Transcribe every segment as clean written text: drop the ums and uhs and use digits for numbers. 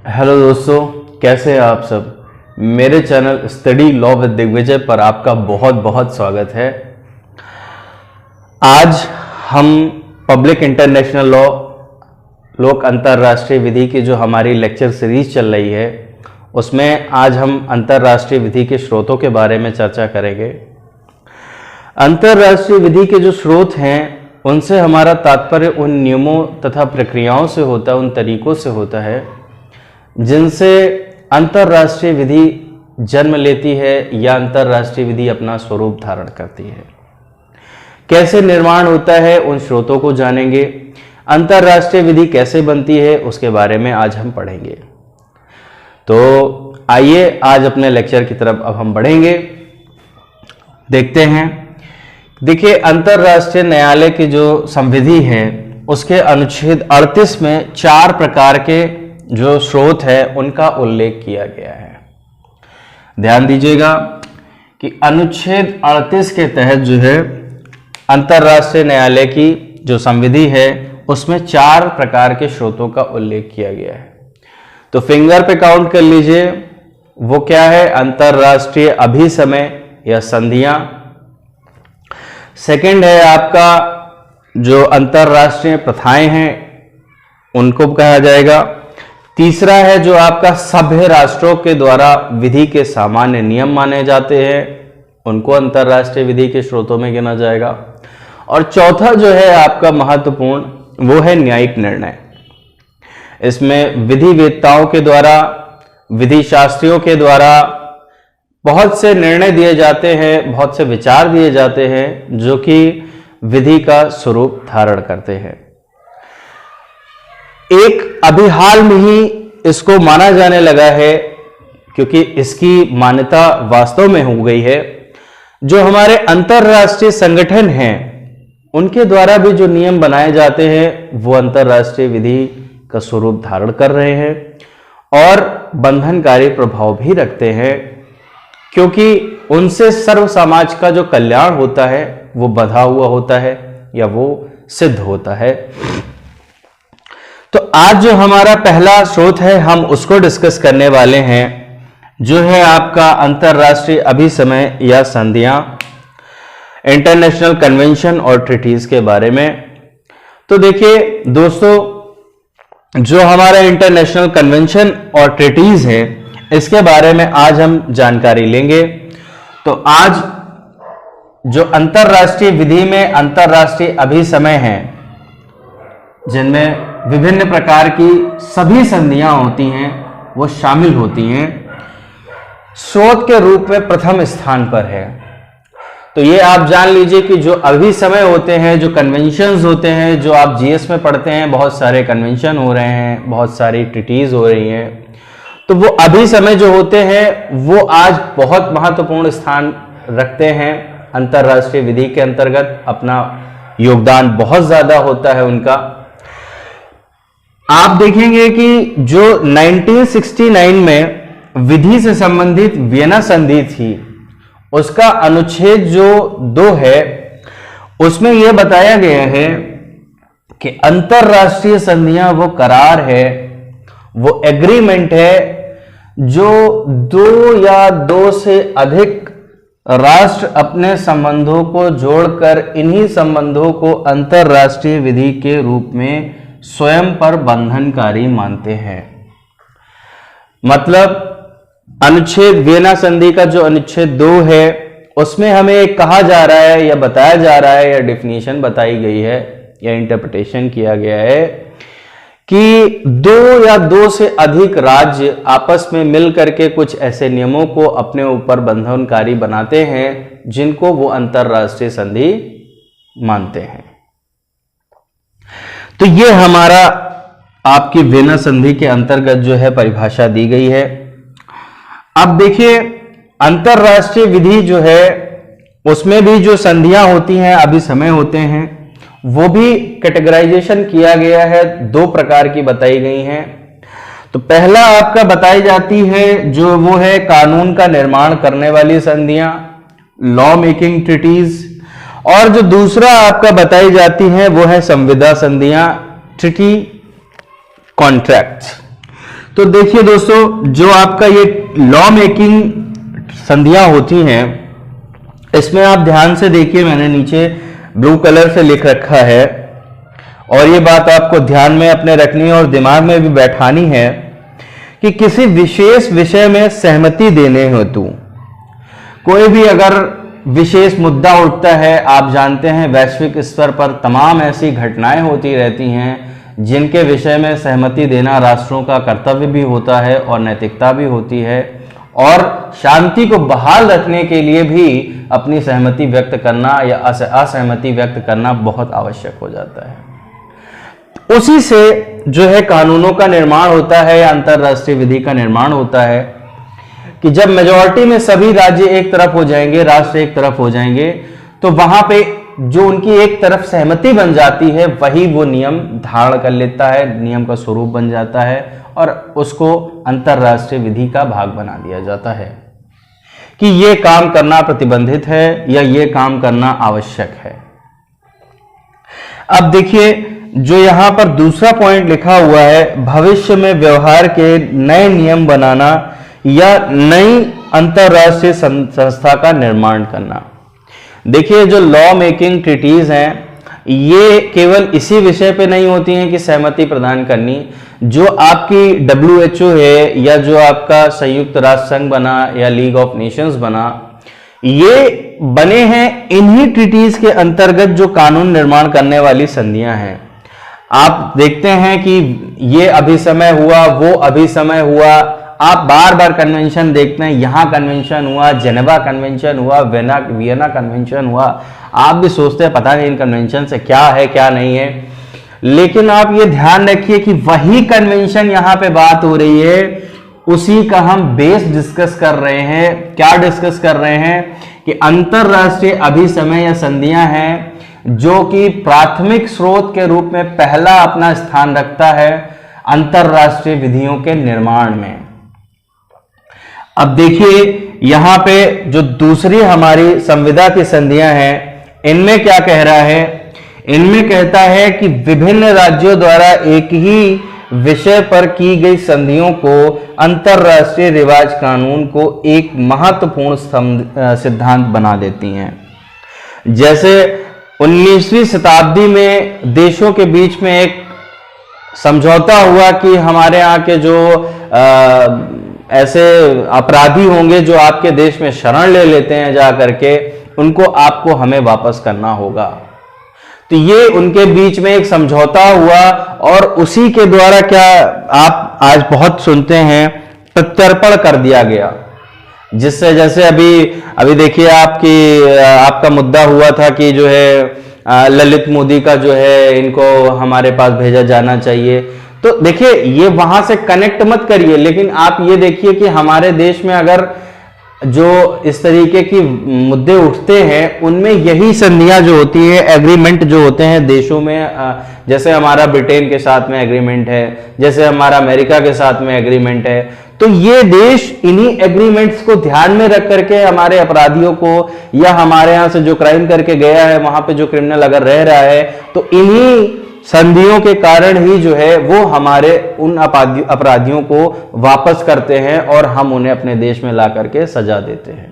Hello दोस्तों, कैसे हैं आप सब। मेरे channel study law with Digvijay पर आपका बहुत बहुत स्वागत है। आज हम पब्लिक इंटरनेशनल लॉ, लोक अंतर्राष्ट्रीय विधि की जो हमारी लेक्चर सीरीज चल रही है उसमें आज हम अंतर्राष्ट्रीय विधि के स्रोतों के बारे में चर्चा करेंगे। अंतर्राष्ट्रीय विधि के जो स्रोत हैं उनसे हमारा तात्पर्य उन नियमों तथा प्रक्रियाओं से होता है, उन तरीकों से होता है जिनसे अंतर्राष्ट्रीय विधि जन्म लेती है या अंतर्राष्ट्रीय विधि अपना स्वरूप धारण करती है। कैसे निर्माण होता है उन स्रोतों को जानेंगे। अंतर्राष्ट्रीय विधि कैसे बनती है उसके बारे में आज हम पढ़ेंगे। तो आइए आज अपने लेक्चर की तरफ अब हम बढ़ेंगे। देखते हैं। देखिए, अंतर्राष्ट्रीय न्यायालय की जो संविधि है उसके अनुच्छेद 38 में 4 प्रकार के जो स्रोत है उनका उल्लेख किया गया है। ध्यान दीजिएगा कि अनुच्छेद 38 के तहत जो है अंतर्राष्ट्रीय न्यायालय की जो संविधि है उसमें 4 प्रकार के स्रोतों का उल्लेख किया गया है। तो फिंगर पे काउंट कर लीजिए, वो क्या है? अंतर्राष्ट्रीय अभिसमय या संधियां। सेकंड है आपका जो अंतर्राष्ट्रीय प्रथाएं हैं उनको कहा जाएगा। तीसरा है जो आपका सभ्य राष्ट्रों के द्वारा विधि के सामान्य नियम माने जाते हैं, उनको अंतर्राष्ट्रीय विधि के स्रोतों में गिना जाएगा। और चौथा जो है आपका महत्वपूर्ण, वो है न्यायिक निर्णय। इसमें विधि वेत्ताओं के द्वारा, विधि शास्त्रियों के द्वारा बहुत से निर्णय दिए जाते हैं, बहुत से विचार दिए जाते हैं जो कि विधि का स्वरूप धारण करते हैं। एक अभी हाल में ही इसको माना जाने लगा है, क्योंकि इसकी मान्यता वास्तव में हो गई है, जो हमारे अंतर्राष्ट्रीय संगठन हैं उनके द्वारा भी जो नियम बनाए जाते हैं वो अंतर्राष्ट्रीय विधि का स्वरूप धारण कर रहे हैं और बंधनकारी प्रभाव भी रखते हैं, क्योंकि उनसे सर्व समाज का जो कल्याण होता है वो बंधा हुआ होता है या वो सिद्ध होता है। तो आज जो हमारा पहला स्रोत है हम उसको डिस्कस करने वाले हैं, जो है आपका अंतर्राष्ट्रीय अभिसमय या संधियां, इंटरनेशनल कन्वेंशन और ट्रीटीज के बारे में। तो देखिए दोस्तों, जो हमारा इंटरनेशनल कन्वेंशन और ट्रीटीज है इसके बारे में आज हम जानकारी लेंगे। तो आज जो अंतर्राष्ट्रीय विधि में अंतर्राष्ट्रीय अभिसमय हैं जिनमें विभिन्न प्रकार की सभी संधियां होती हैं वो शामिल होती हैं, स्रोत के रूप में प्रथम स्थान पर है। तो ये आप जान लीजिए कि जो अभिसमय होते हैं, जो कन्वेंशंस होते हैं, जो आप जीएस में पढ़ते हैं, बहुत सारे कन्वेंशन हो रहे हैं, बहुत सारी ट्रीटीज हो रही हैं, तो वो अभिसमय जो होते हैं वो आज बहुत महत्वपूर्ण स्थान रखते हैं। अंतर्राष्ट्रीय विधि के अंतर्गत अपना योगदान बहुत ज्यादा होता है उनका। आप देखेंगे कि जो 1969 में विधि से संबंधित वियना संधि थी उसका अनुच्छेद जो 2 है उसमें यह बताया गया है कि अंतर्राष्ट्रीय संधियां वो करार है, वो एग्रीमेंट है जो 2 या 2 से अधिक राष्ट्र अपने संबंधों को जोड़कर इन्हीं संबंधों को अंतर्राष्ट्रीय विधि के रूप में स्वयं पर बंधनकारी मानते हैं। मतलब अनुच्छेद वियना संधि का जो अनुच्छेद 2 है उसमें हमें कहा जा रहा है या बताया जा रहा है या डेफिनेशन बताई गई है या इंटरप्रिटेशन किया गया है कि 2 या 2 से अधिक राज्य आपस में मिलकर के कुछ ऐसे नियमों को अपने ऊपर बंधनकारी बनाते हैं जिनको वो अंतर्राष्ट्रीय संधि मानते हैं। तो ये हमारा आपकी वियना संधि के अंतर्गत जो है परिभाषा दी गई है। अब देखिए, अंतर्राष्ट्रीय विधि जो है उसमें भी जो संधियां होती हैं, अभिसमय होते हैं, वो भी कैटेगराइजेशन किया गया है, 2 प्रकार की बताई गई हैं। तो पहला आपका बताई जाती है जो वो है कानून का निर्माण करने वाली संधियां, लॉ मेकिंग ट्रीटीज, और जो दूसरा आपका बताई जाती है वो है संविदा संधियां, ट्रीटी कॉन्ट्रैक्ट्स। तो देखिए दोस्तों, जो आपका ये लॉ मेकिंग संधियां होती हैं, इसमें आप ध्यान से देखिए, मैंने नीचे ब्लू कलर से लिख रखा है और ये बात आपको ध्यान में अपने रखनी है और दिमाग में भी बैठानी है कि किसी विशेष विषय में सहमति देने हेतु कोई भी अगर विशेष मुद्दा उठता है, आप जानते हैं वैश्विक स्तर पर तमाम ऐसी घटनाएं होती रहती हैं जिनके विषय में सहमति देना राष्ट्रों का कर्तव्य भी होता है और नैतिकता भी होती है, और शांति को बहाल रखने के लिए भी अपनी सहमति व्यक्त करना या असहमति व्यक्त करना बहुत आवश्यक हो जाता है। उसी से जो है कानूनों का निर्माण होता है या अंतरराष्ट्रीय विधि का निर्माण होता है कि जब मेजॉरिटी में सभी राज्य एक तरफ हो जाएंगे, राष्ट्र एक तरफ हो जाएंगे, तो वहां पे जो उनकी एक तरफ सहमति बन जाती है वही वो नियम धारण कर लेता है, नियम का स्वरूप बन जाता है और उसको अंतरराष्ट्रीय विधि का भाग बना दिया जाता है कि ये काम करना प्रतिबंधित है या ये काम करना आवश्यक है। अब देखिए, जो यहां पर दूसरा पॉइंट लिखा हुआ है, भविष्य में व्यवहार के नए नियम बनाना या नई अंतरराष्ट्रीय संस्था का निर्माण करना। देखिए, जो लॉ मेकिंग ट्रीटीज हैं ये केवल इसी विषय पे नहीं होती हैं कि सहमति प्रदान करनी। जो आपकी WHO है या जो आपका संयुक्त राष्ट्र संघ बना या लीग ऑफ नेशंस बना, ये बने हैं इन्हीं ट्रीटीज के अंतर्गत जो कानून निर्माण करने वाली संधियां हैं। आप देखते हैं कि ये अभी समय हुआ, वो अभी समय हुआ, आप बार बार कन्वेंशन देखते हैं, यहां कन्वेंशन हुआ, जेनेवा कन्वेंशन हुआ, वियना कन्वेंशन हुआ। आप भी सोचते हैं पता नहीं इन कन्वेंशन से क्या है क्या नहीं है, लेकिन आप ये ध्यान रखिए कि वही कन्वेंशन यहां पे बात हो रही है, उसी का हम बेस डिस्कस कर रहे हैं। क्या डिस्कस कर रहे हैं कि अंतरराष्ट्रीय अभिसमय या संधियां हैं जो कि प्राथमिक स्रोत के रूप में पहला अपना स्थान रखता है अंतरराष्ट्रीय विधियों के निर्माण में। अब देखिए, यहां पे जो दूसरी हमारी संविदा की संधियां हैं, इनमें क्या कह रहा है? इनमें कहता है कि विभिन्न राज्यों द्वारा एक ही विषय पर की गई संधियों को अंतरराष्ट्रीय रिवाज कानून को एक महत्वपूर्ण सिद्धांत बना देती हैं। जैसे 19वीं शताब्दी में देशों के बीच में एक समझौता हुआ कि हमारे यहाँ के जो ऐसे अपराधी होंगे जो आपके देश में शरण ले लेते हैं जा करके, उनको आपको हमें वापस करना होगा। तो ये उनके बीच में एक समझौता हुआ और उसी के द्वारा क्या आप आज बहुत सुनते हैं, प्रत्यर्पण कर दिया गया। जिससे जैसे अभी देखिए आपका मुद्दा हुआ था कि जो है ललित मोदी का जो है इनको हमारे पास भेजा जाना चाहिए। तो देखिए, ये वहां से कनेक्ट मत करिए, लेकिन आप ये देखिए कि हमारे देश में अगर जो इस तरीके की मुद्दे उठते हैं उनमें यही संधियां जो होती है, एग्रीमेंट जो होते हैं देशों में, जैसे हमारा ब्रिटेन के साथ में एग्रीमेंट है, जैसे हमारा अमेरिका के साथ में एग्रीमेंट है, तो ये देश इन्हीं एग्रीमेंट्स को ध्यान में रख करके हमारे अपराधियों को या हमारे यहां से जो क्राइम करके गया है वहां पे जो क्रिमिनल अगर रह रहा है, तो इन्हीं संधियों के कारण ही जो है वो हमारे उन अपराधियों को वापस करते हैं और हम उन्हें अपने देश में ला करके सजा देते हैं।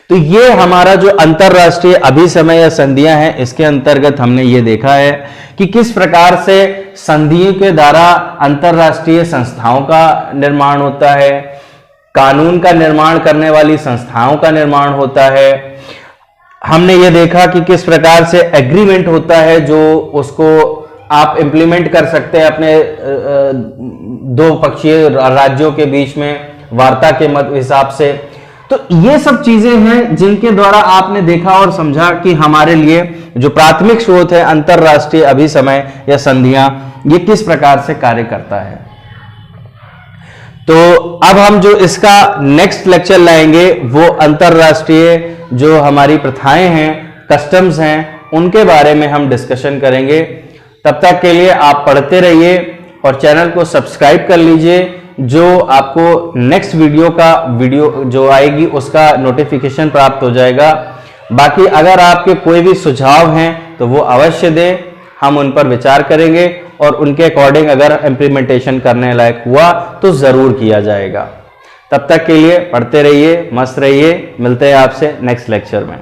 तो ये हमारा जो अंतरराष्ट्रीय अभिसमय या संधियां हैं, इसके अंतर्गत हमने ये देखा है कि किस प्रकार से संधियों के द्वारा अंतरराष्ट्रीय संस्थाओं का निर्माण होता है, कानून का निर्माण करने वाली संस्थाओं का निर्माण होता है। हमने ये देखा कि किस प्रकार से एग्रीमेंट होता है जो उसको आप इंप्लीमेंट कर सकते हैं अपने दो पक्षीय राज्यों के बीच में वार्ता के मत हिसाब से। तो ये सब चीजें हैं जिनके द्वारा आपने देखा और समझा कि हमारे लिए जो प्राथमिक स्रोत है अंतरराष्ट्रीय अभिसमय या संधियां, ये किस प्रकार से कार्य करता है। तो अब हम जो इसका नेक्स्ट लेक्चर लाएंगे वो अंतरराष्ट्रीय जो हमारी प्रथाएं हैं, कस्टम्स हैं, उनके बारे में हम डिस्कशन करेंगे। तब तक के लिए आप पढ़ते रहिए और चैनल को सब्सक्राइब कर लीजिए, जो आपको नेक्स्ट वीडियो जो आएगी उसका नोटिफिकेशन प्राप्त हो जाएगा। बाकी अगर आपके कोई भी सुझाव हैं तो वो अवश्य दें, हम उन पर विचार करेंगे और उनके अकॉर्डिंग अगर इम्प्लीमेंटेशन करने लायक हुआ तो ज़रूर किया जाएगा। तब तक के लिए पढ़ते रहिए, मस्त रहिए, मिलते हैं आपसे नेक्स्ट लेक्चर में।